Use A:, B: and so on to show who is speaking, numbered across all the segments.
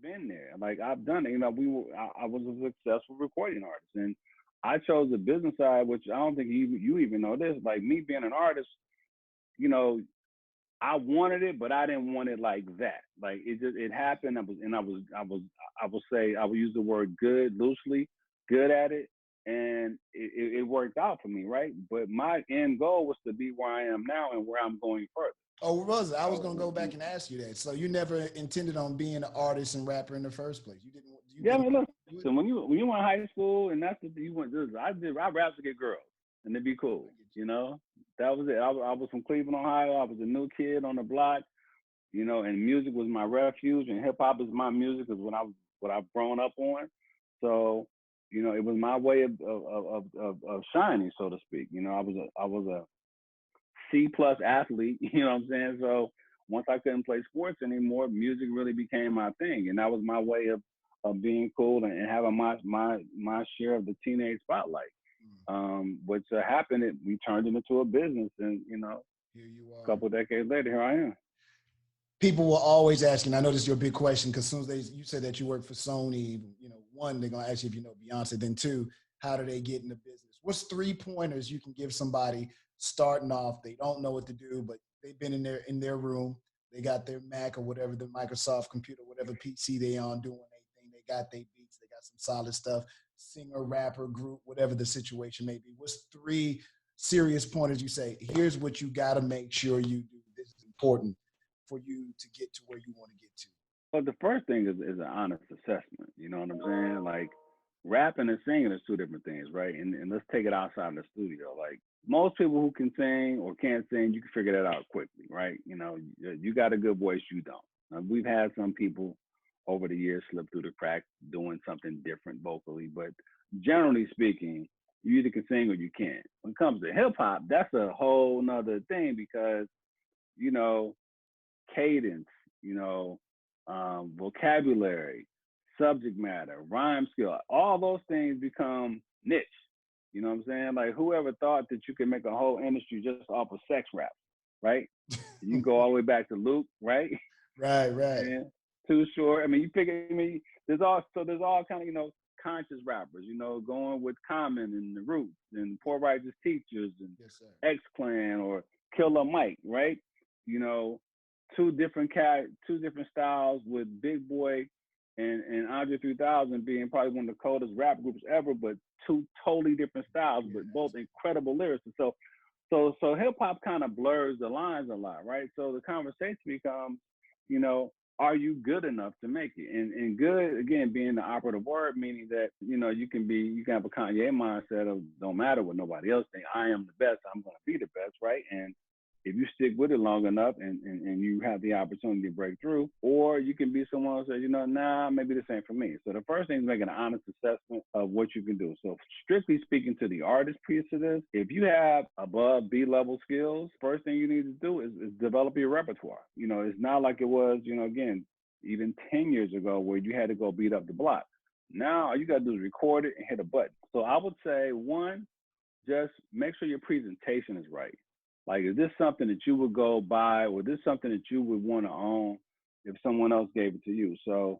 A: been there. Like I've done it. You know, I was a successful recording artist, and I chose the business side, which I don't think you even know this. Like me being an artist, you know, I wanted it, but I didn't want it like that. Like it happened. I will say I will use the word good loosely, good at it, and it worked out for me, right? But my end goal was to be where I am now and where I'm going further.
B: Oh, what was it? I was
A: So
B: gonna go back and ask you that. So you never intended on being an artist and rapper in the first place. You
A: yeah, I
B: didn't
A: mean,
B: do it.
A: listen, when you went to high school and that's what you went to, I rap to get girls and to be
B: I
A: cool,
B: get
A: you know. That was it. I was from Cleveland, Ohio. I was a new kid on the block, you know, and music was my refuge, and hip hop is my music, is what I've grown up on. So, you know, it was my way of shining, so to speak. You know, I was a C plus athlete. You know what I'm saying? So once I couldn't play sports anymore, music really became my thing, and that was my way of being cool and having my share of the teenage spotlight.
B: you.
A: Which happened, we turned it into a business, and you know,
B: Here you
A: a
B: are.
A: couple of decades later, here I am.
B: People will always ask, and I know this is your big question, because as soon as you said that you work for Sony, you know, one, they're gonna ask you if you know Beyonce. Then two, how do they get in the business? What's 3 pointers you can give somebody starting off? They don't know what to do, but they've been in their room. They got their Mac or whatever, the Microsoft computer, whatever PC they on doing their thing. They got their beats. They got some solid stuff. Singer, rapper, group, whatever the situation may be. What's 3 serious pointers you say? Here's what you got to make sure you do. This is important for you to get to where you want to get to.
A: Well, the first thing is an honest assessment. You know what I'm saying? Like rapping and singing is two different things, right? And let's take it outside the studio. Like most people who can sing or can't sing, you can figure that out quickly, right? You know, you got a good voice, you don't. We've had some people over the years slip through the cracks doing something different vocally, but generally speaking, you either can sing or you can't. When it comes to hip hop, that's a whole nother thing because, you know, cadence, you know, vocabulary, subject matter, rhyme skill, all those things become niche. You know what I'm saying? Like whoever thought that you could make a whole industry just off of sex rap, right? You can go all the way back to Luke, right?
B: Right, right.
A: And Too Short. I mean, you figure. I mean, there's all kind of conscious rappers. You know, going with Common and the Roots and Poor Righteous Teachers and
B: Yes, sir.
A: X Clan or Killer Mike, right? You know, two different styles with Big Boy and Andre 3000 being probably one of the coldest rap groups ever, but two totally different styles,
B: Yeah,
A: but both
B: absolutely.
A: incredible lyrics. And so hip hop kind of blurs the lines a lot, right? So the conversation becomes, you know, are you good enough to make it? And good again being the operative word, meaning that you can have a Kanye mindset of don't matter what nobody else think. I am the best. I'm going to be the best, right? And if you stick with it long enough and you have the opportunity to break through, or you can be someone who says, nah, maybe this ain't for me. So the first thing is making an honest assessment of what you can do. So strictly speaking to the artist piece of this, if you have above B-level skills, first thing you need to do is develop your repertoire. You know, it's not like it was, again, even 10 years ago where you had to go beat up the block. Now all you got to do is record it and hit a button. So I would say, one, just make sure your presentation is right. Like, is this something that you would go buy, or is this something that you would want to own if someone else gave it to you? So,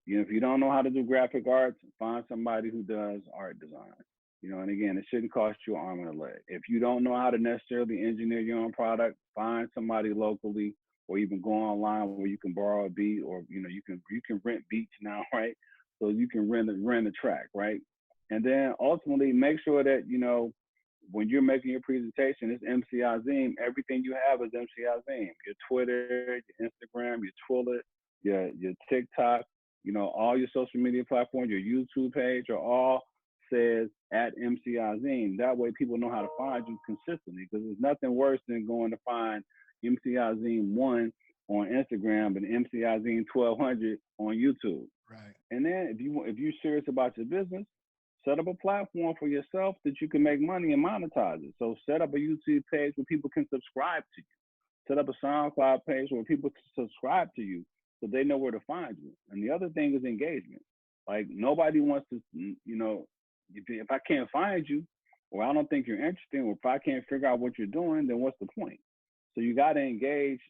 A: if you don't know how to do graphic arts, find somebody who does art design. And again, it shouldn't cost you an arm and a leg. If you don't know how to necessarily engineer your own product, find somebody locally, or even go online where you can borrow a beat, or you can rent beats now, right? So you can rent a track, right? And then ultimately make sure that when you're making your presentation, it's MC Azim. Everything you have is MC Azim. Your Twitter, your Instagram, your Twilio, your TikTok, all your social media platforms, your YouTube page are all says at MC Azim. That way people know how to find you consistently, because there's nothing worse than going to find MC Azim 1 on Instagram and MC Azim 1200 on YouTube.
B: Right.
A: And then if you're serious about your business, set up a platform for yourself that you can make money and monetize it. So set up a YouTube page where people can subscribe to you. Set up a SoundCloud page where people can subscribe to you so they know where to find you. And the other thing is engagement. Like nobody wants to, if I can't find you, or I don't think you're interested, or if I can't figure out what you're doing, then what's the point? So you got to engage,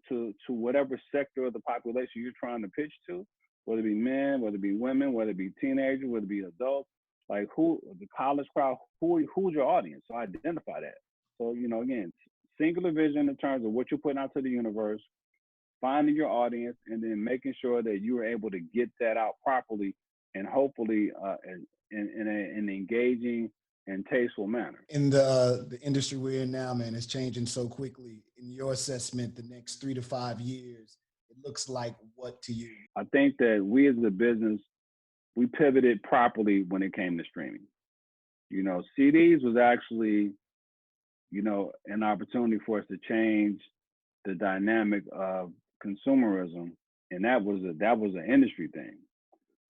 A: to whatever sector of the population you're trying to pitch to. whether it be men, whether it be women, whether it be teenagers, whether it be adults, like who the college crowd, who's your audience? So identify that. So, again, singular vision in terms of what you're putting out to the universe, finding your audience, and then making sure that you are able to get that out properly and hopefully in an engaging and tasteful manner.
B: In the industry we're in now, man, it's changing so quickly. In your assessment, the next 3 to 5 years, it looks like what to you?
A: I think that we as a business, we pivoted properly when it came to streaming. CDs was actually, an opportunity for us to change the dynamic of consumerism, and that was an industry thing.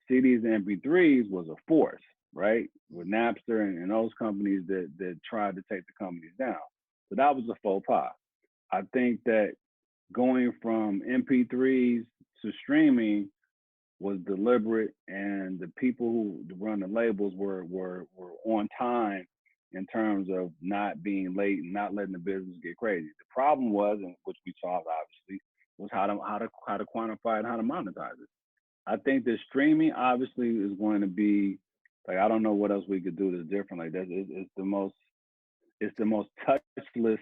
A: CDs and MP3s was a force, right? With Napster and those companies that tried to take the companies down. So that was a faux pas. I think that going from MP3s to streaming was deliberate, and the people who run the labels were on time in terms of not being late and not letting the business get crazy. The problem was, and which we solved obviously, was how to quantify it and how to monetize it. I think that streaming obviously is going to be like, I don't know what else we could do that's different. Like that, it's the most touchless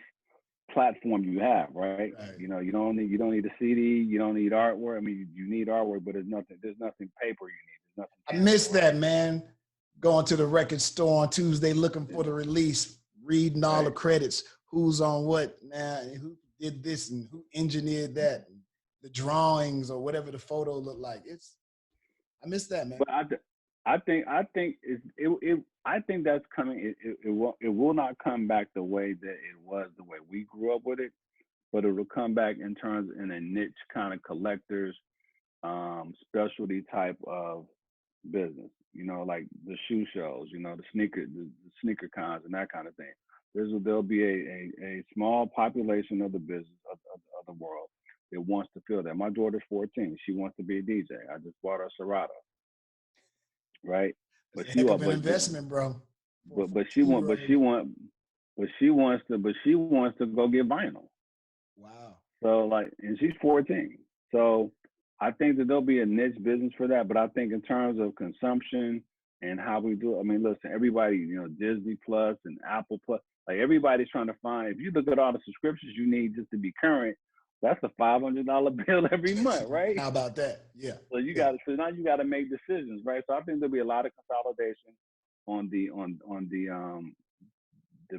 A: platform you have, right? You don't need a CD, you don't need artwork. I mean, you need artwork, but there's nothing paper you need. There's nothing.
B: I miss that, man. Going to the record store on Tuesday looking for the release, reading all the credits, who's on what now, and who did this and who engineered that, and the drawings or whatever the photo looked like. I miss that, man.
A: But I think that's coming. It will not come back the way that it was, the way we grew up with it, but it will come back in a niche kind of collectors, specialty type of business. Like the shoe shows, the sneaker cons and that kind of thing. There'll be a small population of the business of the world that wants to feel that. My daughter's 14. She wants to be a DJ. I just bought her a Serato. Right.
B: But heck of an investment, bro.
A: But she wants to go get vinyl.
B: Wow.
A: So and she's 14. So I think that there'll be a niche business for that. But I think in terms of consumption and how we do it, I mean, listen, everybody, Disney Plus and Apple Plus, like everybody's trying to find, if you look at all the subscriptions you need just to be current, that's a $500 bill every month, right?
B: How about that? Yeah.
A: So so now you got to make decisions, right? So I think there'll be a lot of consolidation on the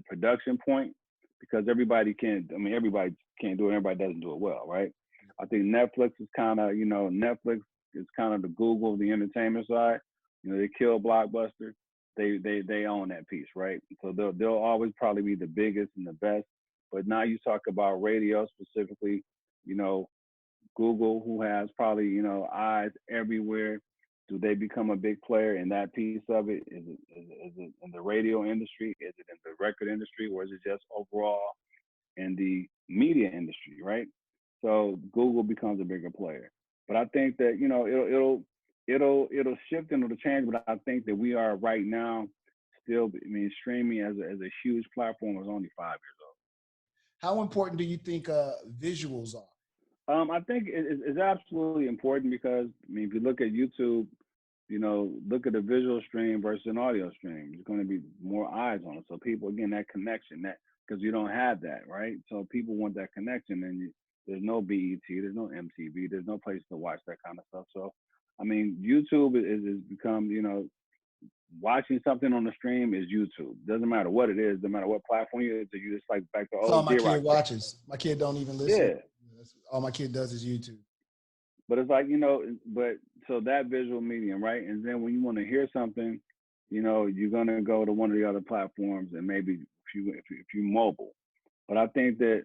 A: production point, because everybody can't do it. Everybody doesn't do it well, right? I think Netflix is kind of, Netflix is kind of the Google of the entertainment side. They kill Blockbuster. They own that piece, right? So they'll always probably be the biggest and the best. But now you talk about radio specifically, Google, who has probably, eyes everywhere. Do they become a big player in that piece of it? Is it in the radio industry? Is it in the record industry? Or is it just overall in the media industry, right? So Google becomes a bigger player. But I think that, it'll shift and it'll change. But I think that we are right now still, streaming as a huge platform is only 5 years old.
B: How important do you think visuals are?
A: I think it's absolutely important, because if you look at YouTube, look at a visual stream versus an audio stream. There's going to be more eyes on it. So people, again, that connection, because you don't have that, right? So people want that connection, and there's no BET, there's no MTV, there's no place to watch that kind of stuff. So, YouTube is become, watching something on the stream is YouTube. Doesn't matter what it is, doesn't matter what platform you use. You just like back to
B: all my kid watches. My kid don't even listen.
A: Yeah.
B: All my kid does is YouTube.
A: But it's like, so that visual medium, right? And then when you want to hear something, you're gonna go to one of the other platforms, and maybe if you mobile. But I think that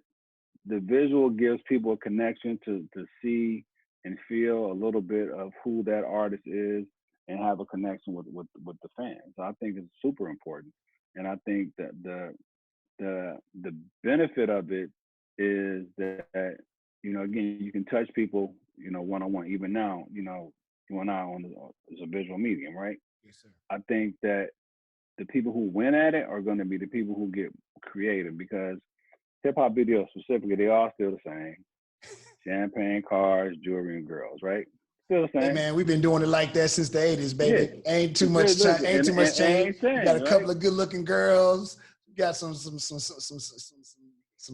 A: the visual gives people a connection to see and feel a little bit of who that artist is, and have a connection with the fans. So I think it's super important. And I think that the benefit of it is that, again, you can touch people, one-on-one. Even now, you and I is a visual medium, right?
B: Yes, sir.
A: I think that the people who win at it are going to be the people who get creative, because hip-hop videos specifically, they all still the same. Champagne, cars, jewelry, and girls, right? Still the
B: Hey
A: same.
B: man, we've been doing it like that since the 80s,
A: Yeah.
B: baby. Ain't too much
A: Listen,
B: ain't too much
A: and
B: change.
A: ain't
B: We got a
A: changed, right?
B: couple of good looking girls. We got some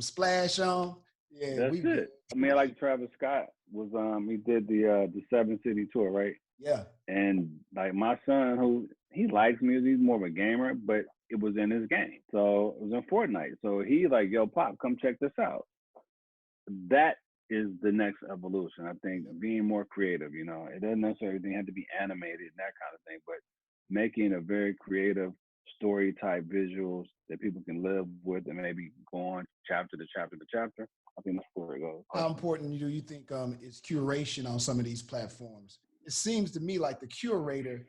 B: splash on. Yeah,
A: That's
B: we good.
A: it. I mean, like Travis Scott was he did the 7 city tour, right?
B: Yeah.
A: And like my son, who he likes music, he's more of a gamer, but it was in his game. So it was in Fortnite. So he like, yo, Pop, come check this out. That is the next evolution. I think being more creative, it doesn't necessarily have to be animated and that kind of thing, but making a very creative story type visuals that people can live with and maybe go on chapter to chapter to chapter. I think that's where it goes.
B: How important do you think is curation on some of these platforms? It seems to me like the curator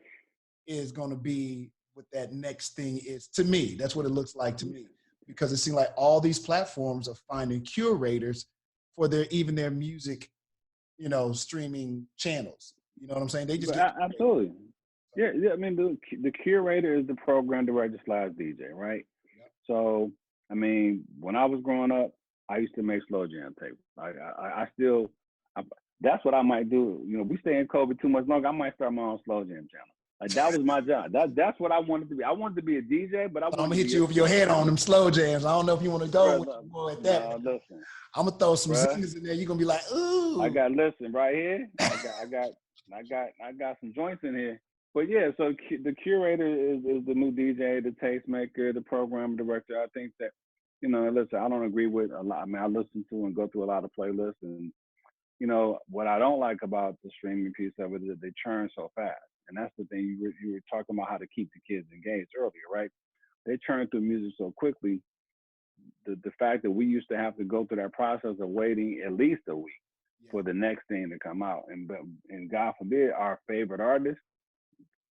B: is going to be what that next thing is. To me, that's what it looks like to me, because it seems like all these platforms are finding curators for their music, streaming channels. You know what I'm saying? They just get
A: absolutely. Yeah. I mean, the curator is the program director / DJ, right?
B: Yep.
A: So, I mean, when I was growing up, I used to make slow jam tapes. I still, that's what I might do. We stay in COVID too much longer. I might start my own slow jam channel. Like that was my job. That's what I wanted to be. I wanted to be a DJ, but I wanted
B: I'm gonna
A: to
B: hit
A: be
B: you with your head on them slow jams. I don't know if you want to go with more at that.
A: No, listen.
B: I'm gonna throw some zingers in there. You're gonna be like, ooh.
A: I got right here. I got some joints in here. But yeah, so the curator is the new DJ, the tastemaker, the program director. I think that, listen, I don't agree with a lot. I mean, I listen to and go through a lot of playlists, and what I don't like about the streaming piece of it is that they churn so fast. And that's the thing you were talking about, how to keep the kids engaged earlier, right? They churn through music so quickly. The fact that we used to have to go through that process of waiting at least a week for the next thing to come out, and God forbid our favorite artist,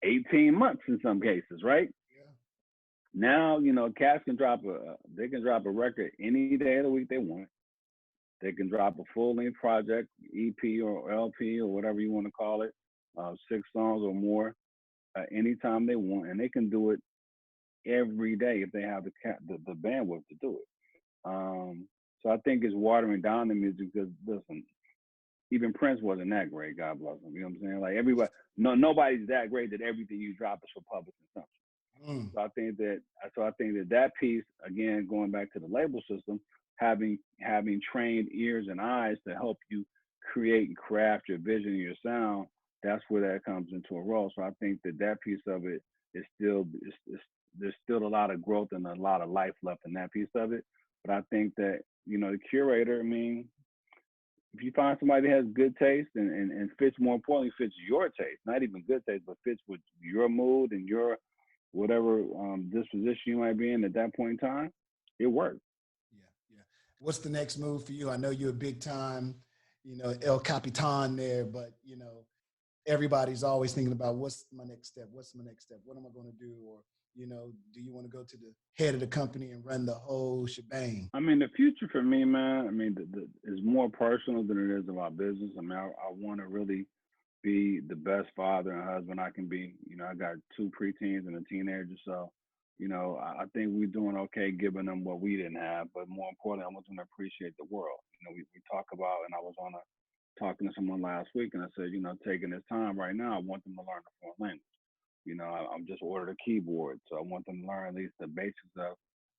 A: 18 months in some cases, right?
B: Yeah.
A: Now, cats can drop a record any day of the week they want. They can drop a full-length project, EP or LP or whatever you want to call it, 6 songs or more, anytime they want, and they can do it every day if they have the bandwidth to do it. So I think it's watering down the music because, listen, even Prince wasn't that great. God bless him. You know what I'm saying? Like everybody, nobody's that great that everything you drop is for public consumption. So I think that piece, again, going back to the label system, having trained ears and eyes to help you create and craft your vision and your sound, that's where that comes into a role. So I think that piece of it is still, there's still a lot of growth and a lot of life left in that piece of it. But I think that, the curator, I mean, if you find somebody that has good taste and fits, more importantly, fits your taste, not even good taste, but fits with your mood and your whatever disposition you might be in at that point in time, it works.
B: Yeah. What's the next move for you? I know you're a big time, El Capitan there, but everybody's always thinking about what's my next step? What's my next step? What am I going to do? Or, do you want to go to the head of the company and run the whole shebang?
A: I mean, the future for me, man, I mean, is more personal than it is about business. I mean, I want to really be the best father and husband I can be. I got 2 preteens and a teenager. So, I think we're doing okay giving them what we didn't have. But more importantly, I want them to appreciate the world. We talk about, and I was talking to someone last week, and I said, taking this time right now, I want them to learn a foreign language. I'm just ordered a keyboard, so I want them to learn at least the basics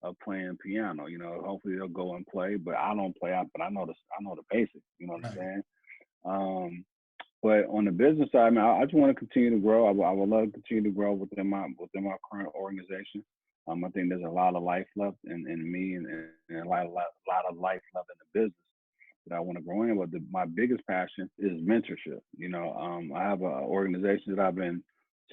A: of playing piano. Hopefully they'll go and play, but I don't play out, but I know the basics. You know what I'm saying? But on the business side, I mean, I just want to continue to grow. I would love to continue to grow within my current organization. I think there's a lot of life left in me, and a lot of life left in the business that I want to grow in. But my biggest passion is mentorship. I have an organization that I've been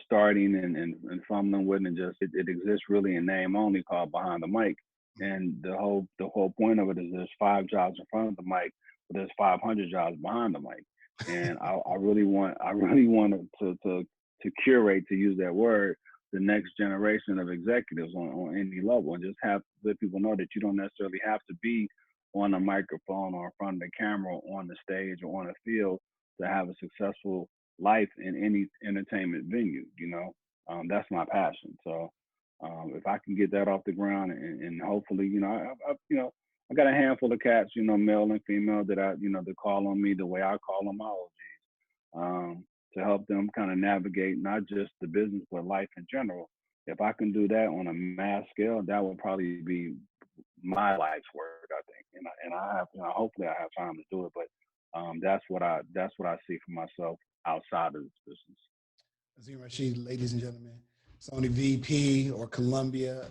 A: starting and fumbling with, and just it exists really in name only, called Behind the Mic. And the whole point of it is there's 5 jobs in front of the mic, but there's 500 jobs behind the mic. And I really want to curate, to use that word, the next generation of executives on any level, and just let people know that you don't necessarily have to be on a microphone or in front of the camera or on the stage or on a field to have a successful life in any entertainment venue. That's my passion. So if I can get that off the ground, and hopefully, I got a handful of cats, male and female, that that call on me the way I call on my OGs. to help them kind of navigate not just the business but life in general. If I can do that on a mass scale, that would probably be my life's work, I think. And I have, hopefully I have time to do it, but that's what I see for myself outside of this business.
B: Azim Rashid, ladies and gentlemen, Sony VP or Columbia.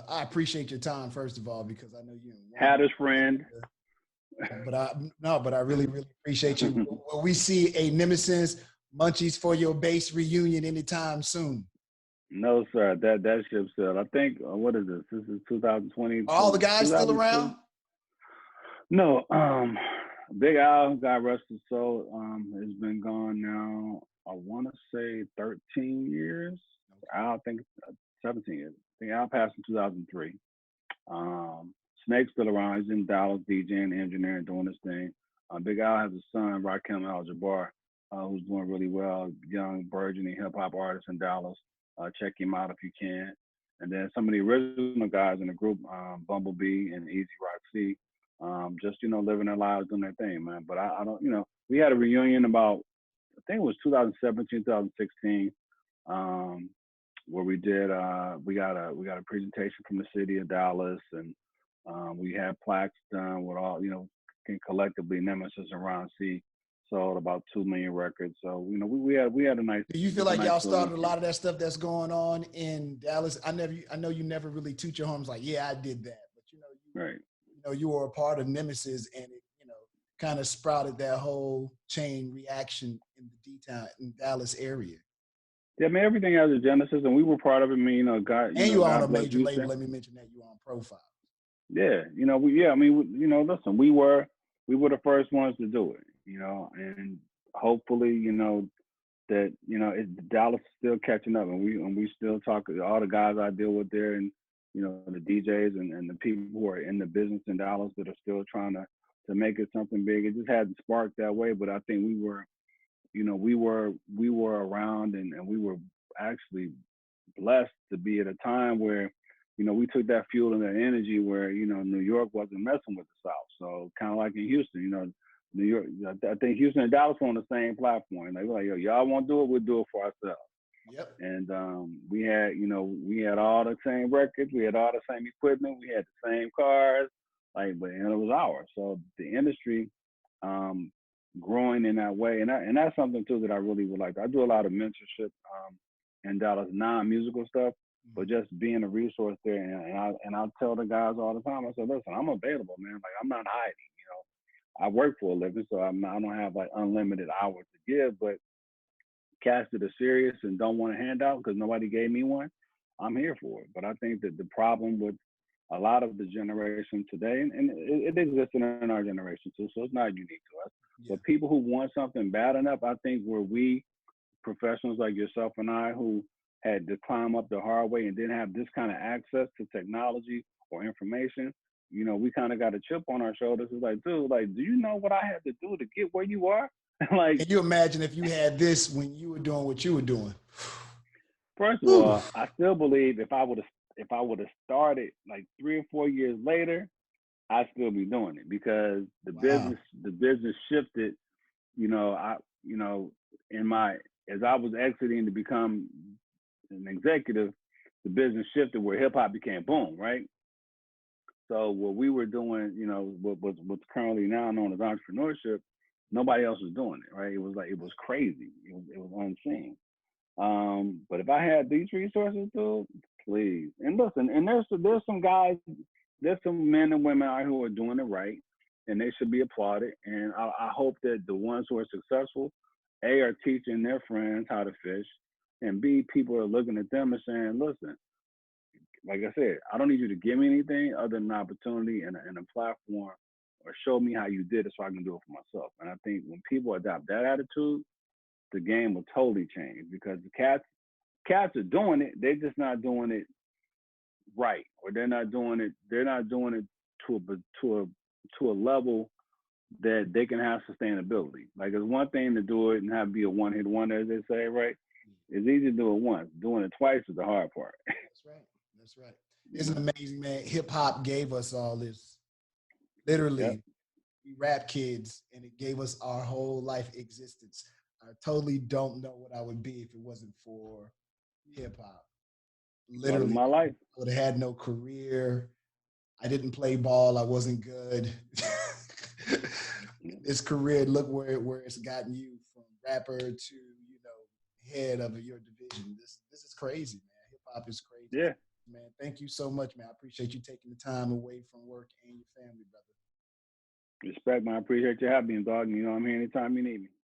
B: I appreciate your time, first of all, because I know you're in
A: Hatter's friend.
B: But I really, really appreciate you. Will we see a Nemesis Munchies for Your Base reunion anytime soon?
A: No, sir. That ship sailed. I think, what is this? This is 2020.
B: Are all the guys still around?
A: No. Big Al, God rest his soul, has been gone now, I want to say 13 years. I think 17 years. I think Al passed in 2003. Snake's still around. He's in Dallas, DJing, engineering, doing his thing. Big Al has a son, Rakim Al-Jabbar, who's doing really well. Young, burgeoning hip-hop artist in Dallas. Check him out if you can. And then some of the original guys in the group, Bumblebee and Easy Rock C, just, living their lives, doing their thing, man. But I don't, we had a reunion about, I think it was 2017, 2016, where we did, we got a presentation from the city of Dallas, and we had plaques done with all, collectively Nemesis and Ron C sold about 2 million records. So, we had a nice.
B: Do you feel like y'all started a lot of that stuff that's going on in Dallas? I know you never really toot your horns like, yeah, I did that, but
A: right.
B: You were a part of Nemesis, and it, kind of sprouted that whole chain reaction in the D-Town in Dallas area.
A: Yeah, I mean, everything has a genesis, and we were part of it. I mean, God,
B: and you on a major label. Let me mention that you on Profile.
A: Yeah, listen, we were the first ones to do it, and hopefully, that Dallas is still catching up, and we still talk. All the guys I deal with there, and the DJs and the people who are in the business in Dallas that are still trying to make it something big. It just hadn't sparked that way, but I think we were around, and we were actually blessed to be at a time where, we took that fuel and that energy where, New York wasn't messing with the South. So kind of like in Houston, New York, I think Houston and Dallas were on the same platform. They were like, yo, y'all won't do it, we'll do it for ourselves.
B: Yep.
A: And we had all the same records, we had all the same equipment, we had the same cars, and it was ours. So the industry growing in that way, and that's something too that I really would like. I do a lot of mentorship in Dallas, non-musical stuff, but just being a resource there. And I tell the guys all the time, I said, listen, I'm available, man. Like, I'm not hiding. I work for a living, so I don't have like unlimited hours to give. But cats that are serious and don't want a handout because nobody gave me one, I'm here for it. But I think that the problem with a lot of the generation today, and it exists in our generation too, so it's not unique to us. Yeah. But people who want something bad enough, I think where we professionals like yourself and I, who had to climb up the hard way and didn't have this kind of access to technology or information, we kind of got a chip on our shoulders. It's like, dude, do you know what I had to do to get where you are? Can
B: you imagine if you had this when you were doing what you were doing?
A: First of all, I still believe if I would have started like 3 or 4 years later, I'd still be doing it, because the business shifted. As I was exiting to become an executive, the business shifted where hip hop became boom, right? So what we were doing, what's currently now known as entrepreneurship, nobody else was doing it, right? It was crazy. It was unseen. But if I had these resources, dude, please. And listen, and there's some guys, there's some men and women out who are doing it right, and they should be applauded. And I hope that the ones who are successful, A, are teaching their friends how to fish, and B, people are looking at them and saying, listen, like I said, I don't need you to give me anything other than an opportunity and a platform, or show me how you did it so I can do it for myself. And I think when people adopt that attitude, the game will totally change, because the cats are doing it. They're just not doing it right, or they're not doing it to a level that they can have sustainability. Like, it's one thing to do it and have be a one-hit wonder, as they say, right? It's easy to do it once. Doing it twice is the hard part.
B: That's right. Isn't amazing, man? Hip hop gave us all this. Literally, we rap kids, and it gave us our whole life existence. I totally don't know what I would be if it wasn't for hip hop.
A: Love of
B: Literally,
A: my life.
B: I would have had no career. I didn't play ball. I wasn't good. This career, look where it's gotten you from rapper to, you know, head of your division. This is crazy, man. Hip hop is crazy.
A: Yeah.
B: Man, thank you so much, man. I appreciate you taking the time away from work and your family, brother.
A: Respect, man. I appreciate you having me, dog. You know I'm here anytime you need me.